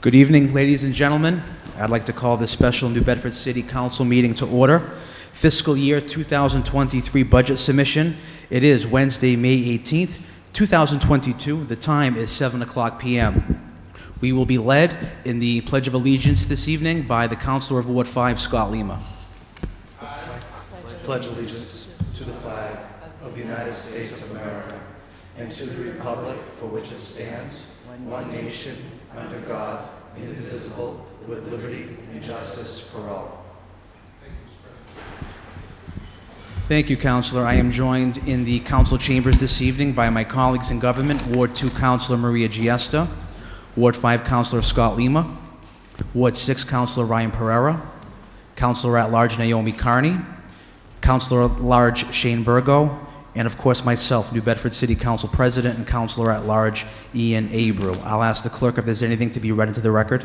Good evening, ladies and gentlemen. I'd like to call this special New Bedford City Council meeting to order. Fiscal Year 2023 budget submission. It is Wednesday, May 18th, 2022. The time is 7 o'clock p.m. We will be led in the Pledge of Allegiance this evening by the Councilor of Ward 5, Scott Lima. Pledge allegiance to the flag of the United States of America and to the republic for which it stands, one nation, under God, indivisible, with liberty and justice for all. Thank you, Councilor. I am joined in the council chambers this evening by my colleagues in government, Ward 2 Councilor Maria Giesta, Ward 5 Councilor Scott Lima, Ward 6 Councilor Ryan Pereira, Councilor at Large Naomi Carney, Councilor at Large Shane Burgo, and of course myself, New Bedford City Council President and Councilor at Large Ian Abreu. I'll ask the clerk if there's anything to be read into the record.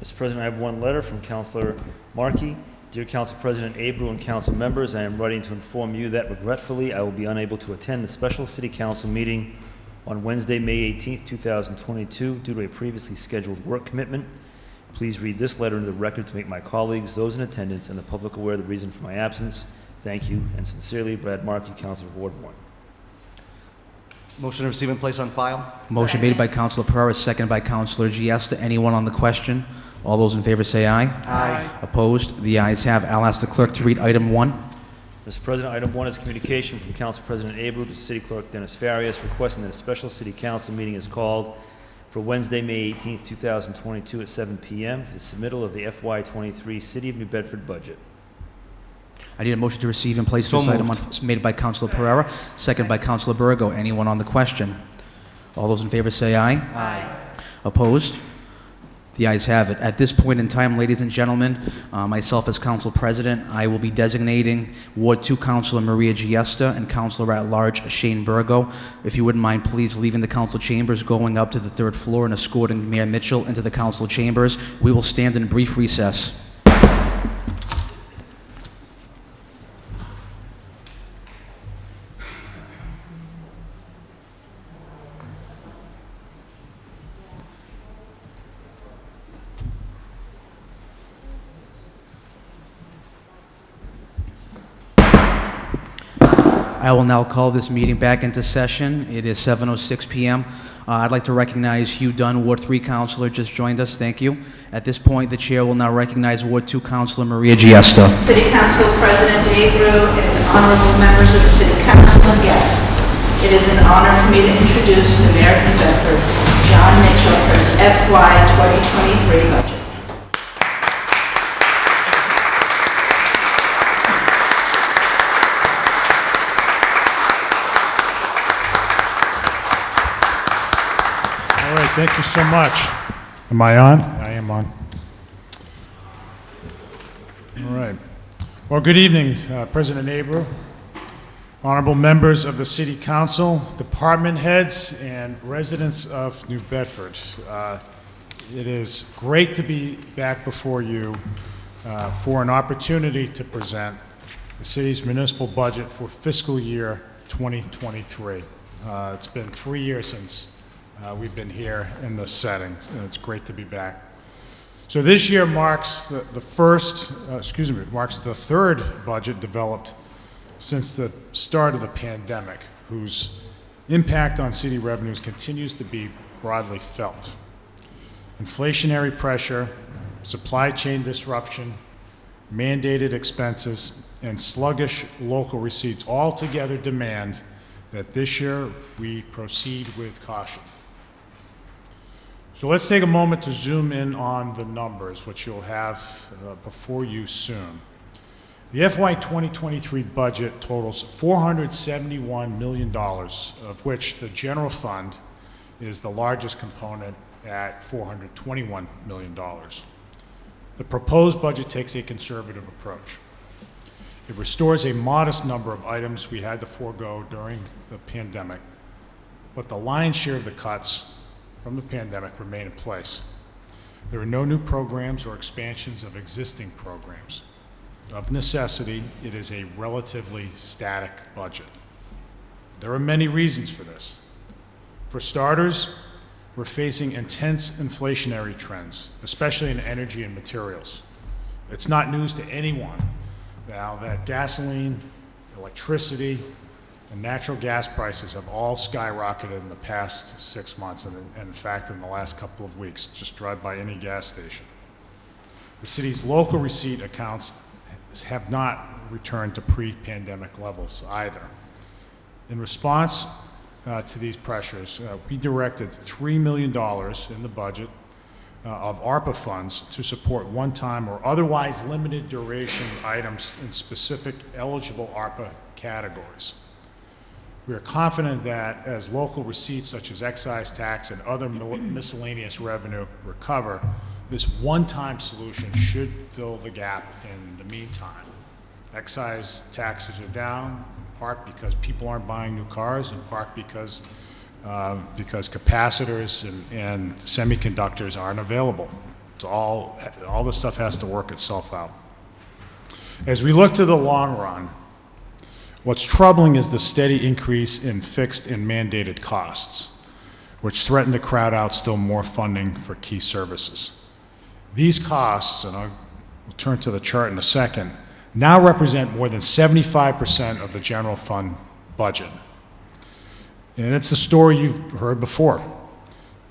Mr. President, I have one letter from Councilor Markey. Dear Council President Abreu and Council members, I am writing to inform you that regretfully I will be unable to attend the special City Council meeting on Wednesday, May 18th, 2022 due to a previously scheduled work commitment. Please read this letter into the record to make my colleagues, those in attendance, and the public aware of the reason for my absence. Thank you, and sincerely, Brad Markey, Councilor of Ward 1. Motion to receive and place on file. Motion made by Councilor Pereira, seconded by Councilor Giesta. Anyone on the question? All those in favor say aye. Aye. Opposed? The ayes have. I'll ask the clerk to read item 1. Mr. President, item 1 is communication from Council President Abreu to City Clerk Dennis Farias requesting that a special City Council meeting is called for Wednesday, May 18th, 2022 at 7 p.m. for the submittal of the FY23 City of New Bedford budget. I need a motion to receive and place this item on, made by Councilor Pereira, seconded by Councilor Burgo. Anyone on the question? All those in favor say aye. Aye. Opposed? The ayes have it. At this point in time, ladies and gentlemen, myself as Council President, I will be designating Ward 2 Councilor Maria Giesta and Councilor at Large Shane Burgo. If you wouldn't mind, please leaving the council chambers, going up to the 3rd floor and escorting Mayor Mitchell into the council chambers. We will stand in brief recess. I will now call this meeting back into session. It is 7:06 p.m. I'd like to recognize Hugh Dunn, Ward 3 Councilor, just joined us. Thank you. At this point, the Chair will now recognize Ward 2 Councilor Maria Giesta. City Council President Abreu and honorable members of the City Council and guests, it is an honor for me to introduce the Mayor of New Bedford, Jon Mitchell, for his FY 2023 budget. Thank you so much. Am I on? I am on. All right. Well, good evening, President Abreu, honorable members of the City Council, department heads, and residents of New Bedford. It is great to be back before you for an opportunity to present the city's municipal budget for fiscal year 2023. It's been 3 years since we've been here in this setting, and it's great to be back. So this year marks the third budget developed since the start of the pandemic, whose impact on city revenues continues to be broadly felt. Inflationary pressure, supply chain disruption, mandated expenses, and sluggish local receipts all together demand that this year we proceed with caution. So let's take a moment to zoom in on the numbers, which you'll have before you soon. The FY 2023 budget totals $471 million, of which the general fund is the largest component at $421 million. The proposed budget takes a conservative approach. It restores a modest number of items we had to forego during the pandemic, but the lion's share of the cuts from the pandemic remain in place. There are no new programs or expansions of existing programs. Of necessity, it is a relatively static budget. There are many reasons for this. For starters, we're facing intense inflationary trends, especially in energy and materials. It's not news to anyone now that gasoline, electricity, and natural gas prices have all skyrocketed in the past 6 months, and in fact in the last couple of weeks. Just drive by any gas station. The city's local receipt accounts have not returned to pre-pandemic levels either. In response to these pressures, we directed $3 million in the budget of ARPA funds to support one-time or otherwise limited duration items in specific eligible ARPA categories. We are confident that as local receipts such as excise tax and other miscellaneous revenue recover, this one-time solution should fill the gap in the meantime. Excise taxes are down, in part because people aren't buying new cars, in part because capacitors and semiconductors aren't available. It's all this stuff has to work itself out. As we look to the long run, what's troubling is the steady increase in fixed and mandated costs, which threaten to crowd out still more funding for key services. These costs, and I'll turn to the chart in a second, now represent more than 75% of the general fund budget. And it's the story you've heard before.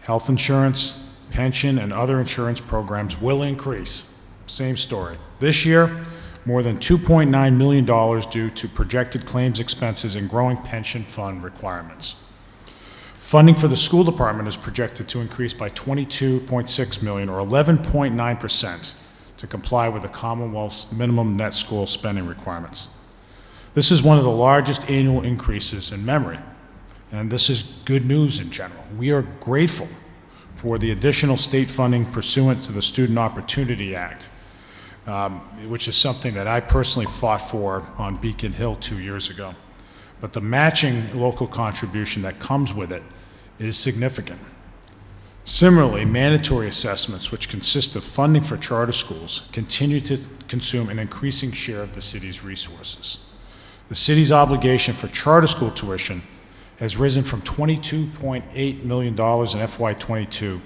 Health insurance, pension, and other insurance programs will increase. Same story. This year, more than $2.9 million due to projected claims expenses and growing pension fund requirements. Funding for the school department is projected to increase by $22.6 million, or 11.9%, to comply with the Commonwealth's minimum net school spending requirements. This is one of the largest annual increases in memory, and this is good news in general. We are grateful for the additional state funding pursuant to the Student Opportunity Act, which is something that I personally fought for on Beacon Hill 2 years ago. But the matching local contribution that comes with it is significant. Similarly, mandatory assessments, which consist of funding for charter schools, continue to consume an increasing share of the city's resources. The city's obligation for charter school tuition has risen from $22.8 million in FY22 to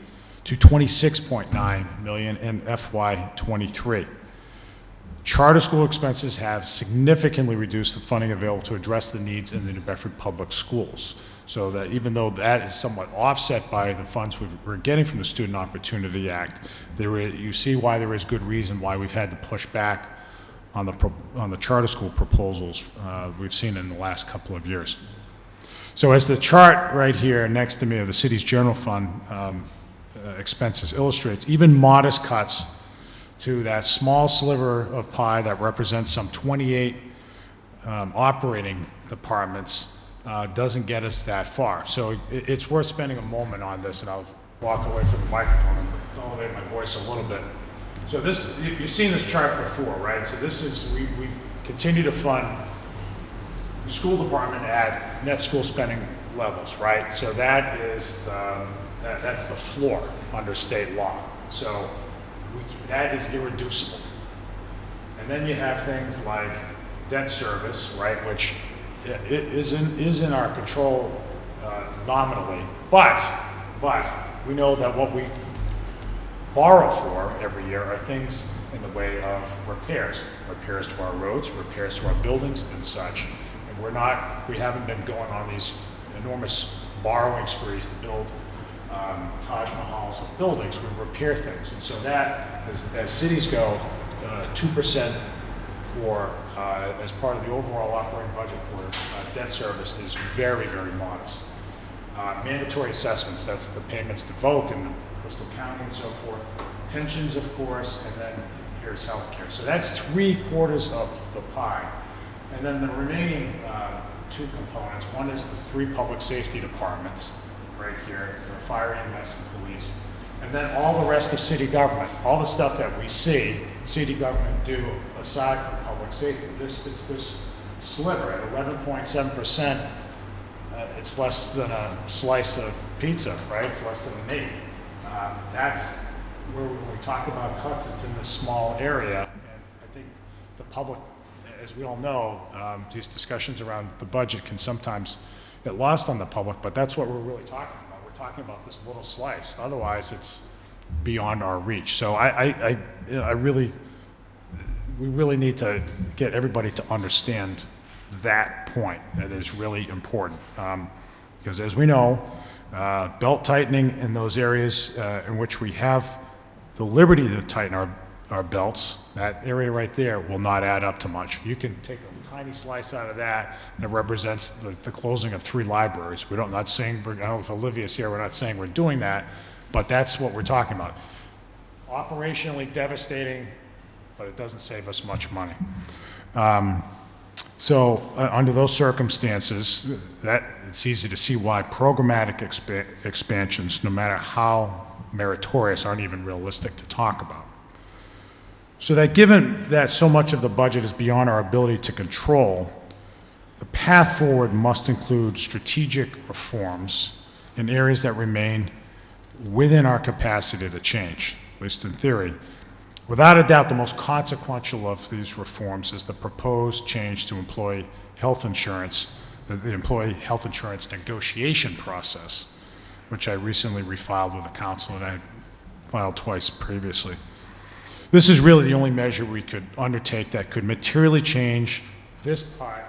$26.9 million in FY23. Charter school expenses have significantly reduced the funding available to address the needs in the New Bedford public schools. So that even though that is somewhat offset by the funds we're getting from the Student Opportunity Act, you see why there is good reason why we've had to push back on the charter school proposals we've seen in the last couple of years. So as the chart right here next to me of the city's general fund expenses illustrates, even modest cuts to that small sliver of pie that represents some 28 operating departments doesn't get us that far. So it's worth spending a moment on this, and I'll walk away from the microphone and elevate my voice a little bit. So this, you've seen this chart before, right? So this is, we continue to fund the school department at net school spending levels, right? So that is, that's the floor under state law. So that is irreducible. And then you have things like debt service, right, which is in our control nominally, but we know that what we borrow for every year are things in the way of repairs to our roads, repairs to our buildings and such. And we haven't been going on these enormous borrowing sprees to build Taj Mahals of buildings. We repair things. And so that, as cities go, 2% for, as part of the overall operating budget for debt service is very, very modest. Mandatory assessments, that's the payments to Voc and Bristol County and so forth. Pensions, of course, and then here's healthcare. So that's 3/4 of the pie. And then the remaining two components, one is the 3 public safety departments right here, the fire, EMS, and police. And then all the rest of city government, all the stuff that we see city government do aside from public safety. This is this sliver at 11.7%. It's less than a slice of pizza, right? It's less than an eighth. That's where when we talk about cuts, it's in this small area. And I think the public, as we all know, these discussions around the budget can sometimes get lost on the public, but that's what we're really talking about. We're talking about this little slice. Otherwise, it's beyond our reach. So we really need to get everybody to understand that point. That is really important. Because as we know, belt tightening in those areas in which we have the liberty to tighten our belts, that area right there will not add up to much. You can take a tiny slice out of that, and it represents the closing of 3 libraries. Not saying, I don't know if Olivia's here, we're not saying we're doing that, but that's what we're talking about. Operationally devastating, but it doesn't save us much money. Under those circumstances, it's easy to see why programmatic expansions, no matter how meritorious, aren't even realistic to talk about. So that given that so much of the budget is beyond our ability to control, the path forward must include strategic reforms in areas that remain within our capacity to change, at least in theory. Without a doubt, the most consequential of these reforms is the proposed change to employee health insurance, the employee health insurance negotiation process, which I recently refiled with the council and I had filed twice previously. This is really the only measure we could undertake that could materially change this part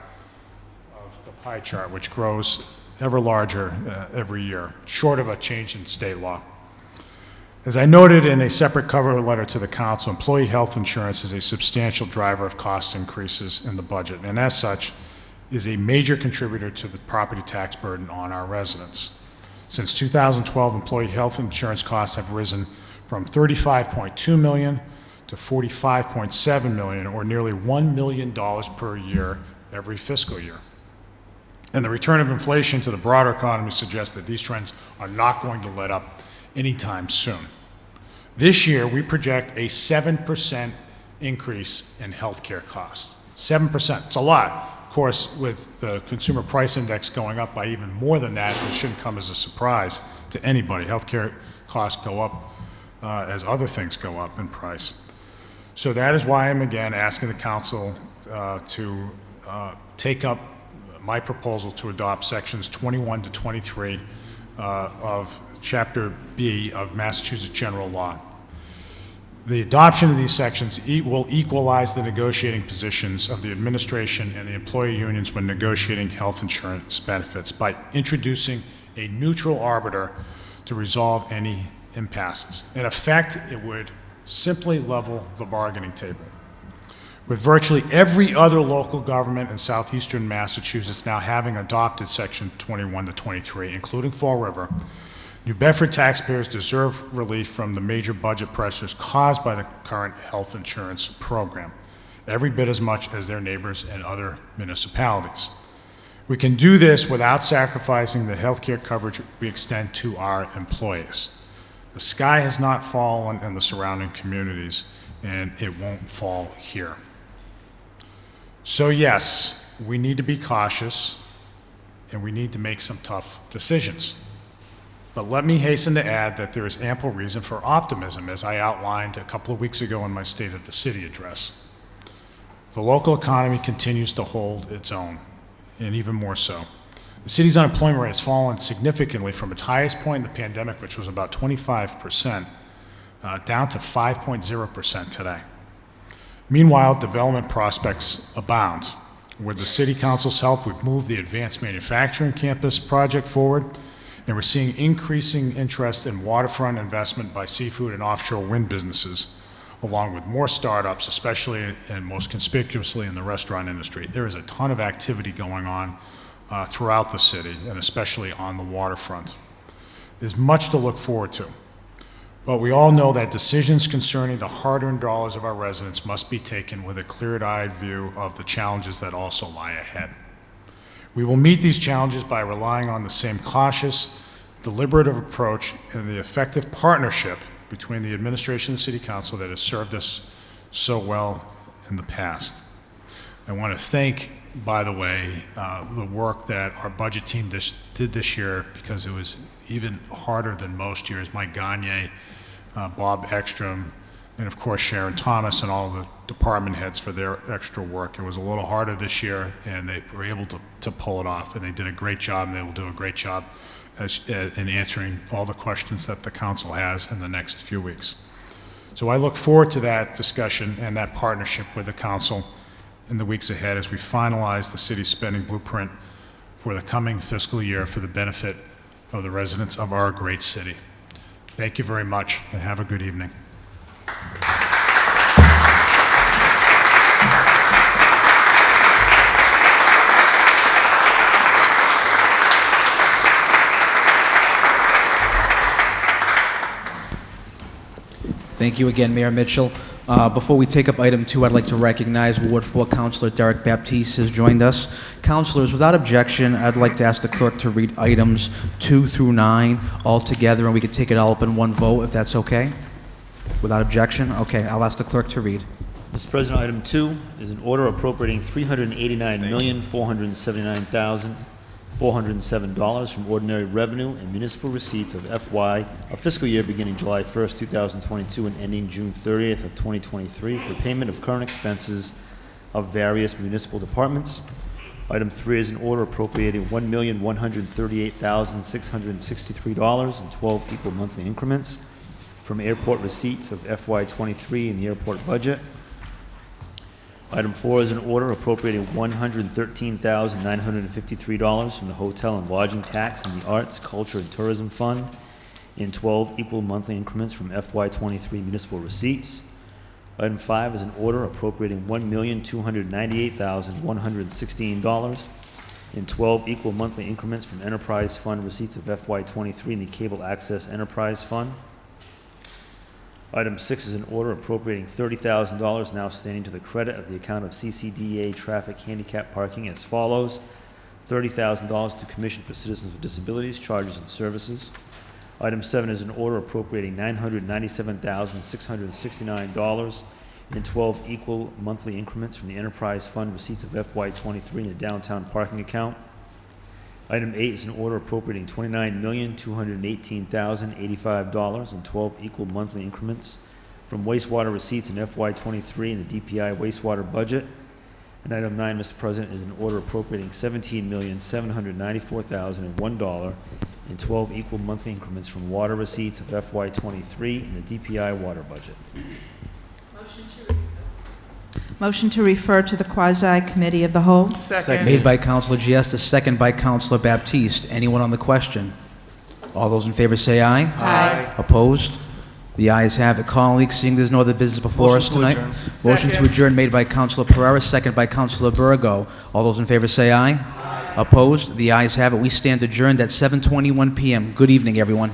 of the pie chart, which grows ever larger every year, short of a change in state law. As I noted in a separate cover letter to the council, employee health insurance is a substantial driver of cost increases in the budget, and as such, is a major contributor to the property tax burden on our residents. Since 2012, employee health insurance costs have risen from $35.2 million to $45.7 million, or nearly $1 million per year every fiscal year. And the return of inflation to the broader economy suggests that these trends are not going to let up anytime soon. This year, we project a 7% increase in healthcare costs. 7%, it's a lot. Of course, with the consumer price index going up by even more than that, it shouldn't come as a surprise to anybody. Healthcare costs go up as other things go up in price. So that is why I'm again asking the council to take up my proposal to adopt sections 21 to 23 of Chapter B of Massachusetts General Law. The adoption of these sections will equalize the negotiating positions of the administration and the employee unions when negotiating health insurance benefits by introducing a neutral arbiter to resolve any impasses. In effect, it would simply level the bargaining table. With virtually every other local government in southeastern Massachusetts now having adopted Section 21 to 23, including Fall River, New Bedford taxpayers deserve relief from the major budget pressures caused by the current health insurance program, every bit as much as their neighbors in other municipalities. We can do this without sacrificing the health care coverage we extend to our employees. The sky has not fallen in the surrounding communities, and it won't fall here. So yes, we need to be cautious, and we need to make some tough decisions. But let me hasten to add that there is ample reason for optimism, as I outlined a couple of weeks ago in my State of the City address. The local economy continues to hold its own, and even more so. The city's unemployment rate has fallen significantly from its highest point in the pandemic, which was about 25%, down to 5.0% today. Meanwhile, development prospects abound. With the City Council's help, we've moved the Advanced Manufacturing Campus project forward, and we're seeing increasing interest in waterfront investment by seafood and offshore wind businesses, along with more startups, especially and most conspicuously in the restaurant industry. There is a ton of activity going on throughout the city, and especially on the waterfront. There's much to look forward to, but we all know that decisions concerning the hard-earned dollars of our residents must be taken with a clear-eyed view of the challenges that also lie ahead. We will meet these challenges by relying on the same cautious, deliberative approach and the effective partnership between the administration and the City Council that has served us so well in the past. I want to thank, by the way, the work that our budget team did this year, because it was even harder than most years. Mike Gagne, Bob Ekstrom, and of course Sharon Thomas and all the department heads for their extra work. It was a little harder this year, and they were able to pull it off, and they did a great job, and they will do a great job in answering all the questions that the council has in the next few weeks. So I look forward to that discussion and that partnership with the council in the weeks ahead as we finalize the city's spending blueprint for the coming fiscal year for the benefit of the residents of our great city. Thank you very much, and have a good evening. Thank you again, Mayor Mitchell. Before we take up item 2, I'd like to recognize Ward 4 Councilor Derek Baptiste has joined us. Councilors, without objection, I'd like to ask the clerk to read items 2 through 9 all together, and we could take it all up in one vote, if that's okay? Without objection? Okay, I'll ask the clerk to read. Mr. President, item 2 is an order appropriating $389,479,407 from ordinary revenue and municipal receipts of fiscal year beginning July 1st, 2022 and ending June 30th of 2023 for payment of current expenses of various municipal departments. Item 3 is an order appropriating $1,138,663 in 12 equal monthly increments from airport receipts of FY23 in the airport budget. Item 4 is an order appropriating $113,953 from the hotel and lodging tax in the Arts, Culture, and Tourism Fund in 12 equal monthly increments from FY23 municipal receipts. Item 5 is an order appropriating $1,298,116 in 12 equal monthly increments from Enterprise Fund receipts of FY23 in the Cable Access Enterprise Fund. Item 6 is an order appropriating $30,000 now standing to the credit of the account of CCDA traffic handicap parking as follows: $30,000 to Commission for Citizens with Disabilities, Charges and Services. Item 7 is an order appropriating $997,669 in 12 equal monthly increments from the Enterprise Fund receipts of FY23 in the downtown parking account. Item 8 is an order appropriating $29,218,085 in 12 equal monthly increments from wastewater receipts in FY23 in the DPI wastewater budget. And item 9, Mr. President, is an order appropriating $17,794,001 in 12 equal monthly increments from water receipts of FY23 in the DPI water budget. Motion to refer to the quasi-committee of the whole. Second. Made by Councilor Giesta, second by Councilor Baptiste. Anyone on the question? All those in favor say aye. Aye. Opposed? The ayes have it. Colleagues, seeing there's no other business before us tonight. Motion to adjourn made by Councilor Pereira, second by Councilor Burgo. All those in favor say aye. Opposed? The ayes have it. We stand adjourned at 7:21 p.m. Good evening, everyone.